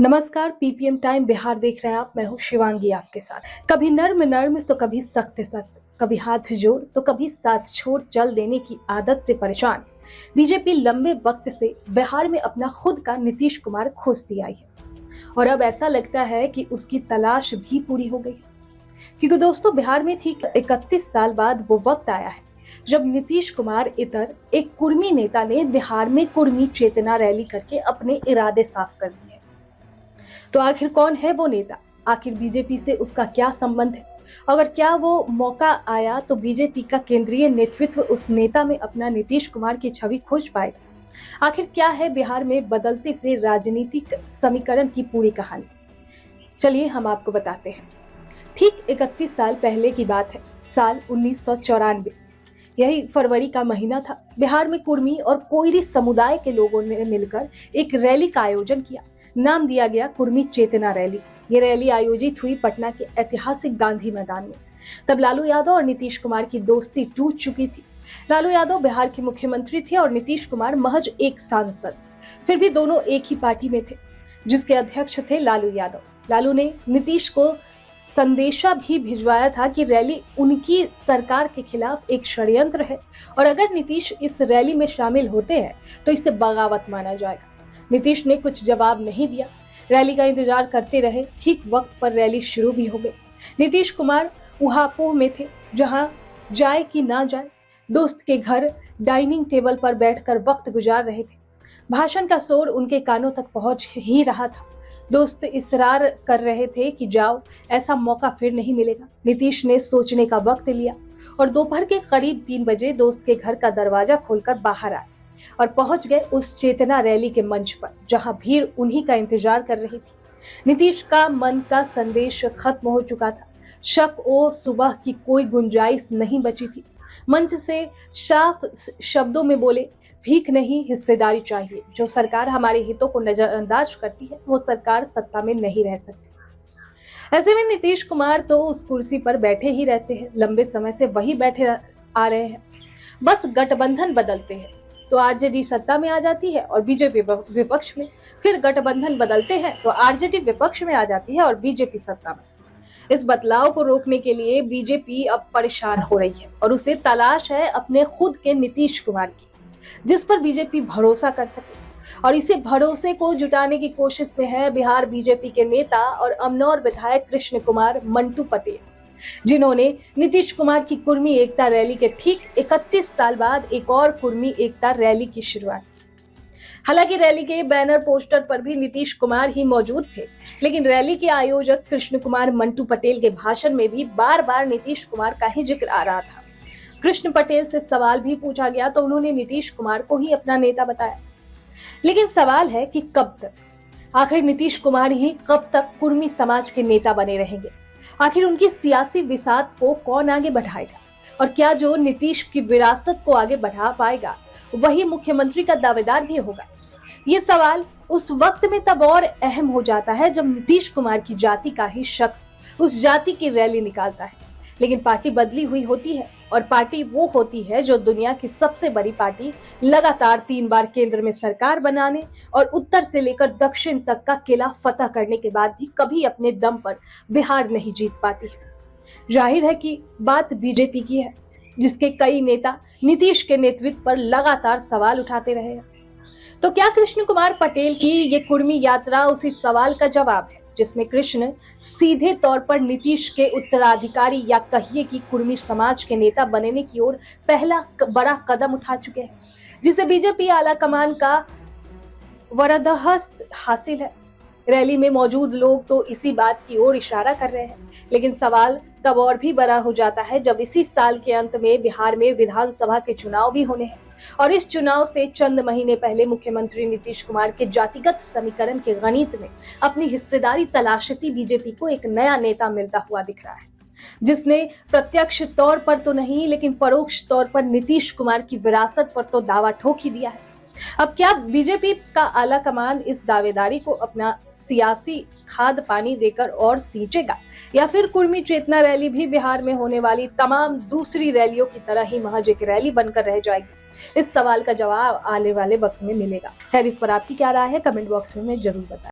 नमस्कार, ppm time Bihar देख रहे हैं आप। मैं हूँ शिवांगी आपके साथ। कभी नर्म नर्म तो कभी सख्त सख्त, कभी हाथ जोड़ तो कभी साथ छोड़ चल देने की आदत से परेशान बीजेपी लंबे वक्त से बिहार में अपना खुद का नीतीश कुमार खोजती आई है और अब ऐसा लगता है कि उसकी तलाश भी पूरी हो गई। क्योंकि दोस्तों, बिहार में ठीक 31 साल बाद वो वक्त आया है जब नीतीश कुमार इतर एक कुर्मी नेता ने बिहार में कुर्मी चेतना रैली करके अपने इरादे साफ कर दिए। तो आखिर कौन है वो नेता? आखिर बीजेपी से उसका क्या संबंध है? अगर क्या वो मौका आया तो बीजेपी का केंद्रीय नेतृत्व उस नेता में अपना नीतीश कुमार की छवि खोज पाएगा? आखिर क्या है बिहार में बदलते हुए राजनीतिक समीकरण की पूरी कहानी? चलिए हम आपको बताते हैं। ठीक 31 साल पहले की बात है, साल 1994। यही फरवरी का महीना था। बिहार में कुर्मी और कोयरी समुदाय के लोगों ने मिलकर एक रैली का आयोजन किया। नाम दिया गया कुर्मी चेतना रैली। ये रैली आयोजित हुई पटना के ऐतिहासिक गांधी मैदान में। तब लालू यादव और नीतीश कुमार की दोस्ती टूट चुकी थी। लालू यादव बिहार के मुख्यमंत्री थे और नीतीश कुमार महज एक सांसद। फिर भी दोनों एक ही पार्टी में थे, जिसके अध्यक्ष थे लालू यादव। लालू ने नीतीश को संदेशा भी भिजवाया था कि रैली उनकी सरकार के खिलाफ एक षड्यंत्र है और अगर नीतीश इस रैली में शामिल होते हैं तो इसे बगावत माना जाएगा। नीतीश ने कुछ जवाब नहीं दिया। रैली का इंतजार करते रहे। ठीक वक्त पर रैली शुरू भी हो गई। नीतीश कुमार उहापोह में थे, जहां जाए कि ना जाए, दोस्त के घर डाइनिंग टेबल पर बैठकर वक्त गुजार रहे थे। भाषण का शोर उनके कानों तक पहुंच ही रहा था। दोस्त इसरार कर रहे थे कि जाओ, ऐसा मौका फिर नहीं मिलेगा। नीतीश ने सोचने का वक्त लिया और दोपहर के करीब 3 बजे दोस्त के घर का दरवाजा खोलकर बाहर आए और पहुंच गए उस चेतना रैली के मंच पर, जहां भीड़ उन्हीं का इंतजार कर रही थी। नीतीश का मन का संदेश खत्म हो चुका था। शक ओ सुबह की कोई गुंजाइश नहीं बची थी। मंच से साफ शब्दों में बोले, भीख नहीं, हिस्सेदारी चाहिए। जो सरकार हमारे हितों को नजरअंदाज करती है वो सरकार सत्ता में नहीं रह सकती। ऐसे में नीतीश कुमार तो उस कुर्सी पर बैठे ही रहते हैं। लंबे समय से वही बैठे आ रहे हैं। बस गठबंधन बदलते हैं तो आरजेडी सत्ता में आ जाती है और बीजेपी विपक्ष में। फिर गठबंधन बदलते हैं तो आरजेडी विपक्ष में आ जाती है और बीजेपी सत्ता में। इस बदलाव को रोकने के लिए बीजेपी अब परेशान हो रही है और उसे तलाश है अपने खुद के नीतीश कुमार की, जिस पर बीजेपी भरोसा कर सके। और इसी भरोसे को जुटाने की कोशिश में है बिहार बीजेपी के नेता और अमनौर विधायक कृष्ण कुमार मंटू पटेल, जिन्होंने नीतीश कुमार की कुर्मी एकता रैली के ठीक 31 साल बाद एक और कुर्मी एकता रैली की शुरुआत की। हालांकि रैली के बैनर पोस्टर पर भी नीतीश कुमार ही मौजूद थे, लेकिन रैली के आयोजक कृष्ण कुमार मंटू पटेल के भाषण में भी बार बार नीतीश कुमार का ही जिक्र आ रहा था। कृष्ण पटेल से सवाल भी पूछा गया तो उन्होंने नीतीश कुमार को ही अपना नेता बताया। लेकिन सवाल है कि कब तक? आखिर नीतीश कुमार ही कब तक कुर्मी समाज के नेता बने रहेंगे? आखिर उनकी सियासी विसात को कौन आगे बढ़ाएगा? और क्या जो नीतीश की विरासत को आगे बढ़ा पाएगा वही मुख्यमंत्री का दावेदार भी होगा? ये सवाल उस वक्त में तब और अहम हो जाता है जब नीतीश कुमार की जाति का ही शख्स उस जाति की रैली निकालता है। लेकिन पार्टी बदली हुई होती है और पार्टी वो होती है जो दुनिया की सबसे बड़ी पार्टी लगातार 3 बार केंद्र में सरकार बनाने और उत्तर से लेकर दक्षिण तक का किला फतह करने के बाद भी कभी अपने दम पर बिहार नहीं जीत पाती है। जाहिर है कि बात बीजेपी की है, जिसके कई नेता नीतीश के नेतृत्व पर लगातार सवाल उठाते रहे हैं। तो क्या कृष्ण कुमार पटेल की ये कुर्मी यात्रा उसी सवाल का जवाब है, जिसमें कृष्ण सीधे तौर पर नीतीश के उत्तराधिकारी या कहिए कि कुर्मी समाज के नेता बनने की ओर पहला बड़ा कदम उठा चुके हैं, जिसे बीजेपी आला कमान का वरदहस्त हासिल है। रैली में मौजूद लोग तो इसी बात की ओर इशारा कर रहे हैं, लेकिन सवाल तब और भी बड़ा हो जाता है जब इसी साल के अंत में बिहार में विधानसभा के चुनाव भी होने हैं और इस चुनाव से चंद महीने पहले मुख्यमंत्री नीतीश कुमार के जातिगत समीकरण के गणित में अपनी हिस्सेदारी तलाशती बीजेपी को एक नया नेता मिलता हुआ दिख रहा है, जिसने प्रत्यक्ष तौर पर तो नहीं लेकिन परोक्ष तौर पर नीतीश कुमार की विरासत पर तो दावा ठोक ही दिया है। अब क्या बीजेपी का आला कमान इस दावेदारी को अपना सियासी खाद पानी देकर और सींचेगा, या फिर कुर्मी चेतना रैली भी बिहार में होने वाली तमाम दूसरी रैलियों की तरह ही महज एक रैली बनकर रह जाएगी? इस सवाल का जवाब आने वाले वक्त में मिलेगा। खैर, इस पर आपकी क्या राय है? कमेंट बॉक्स में जरूर बताएं।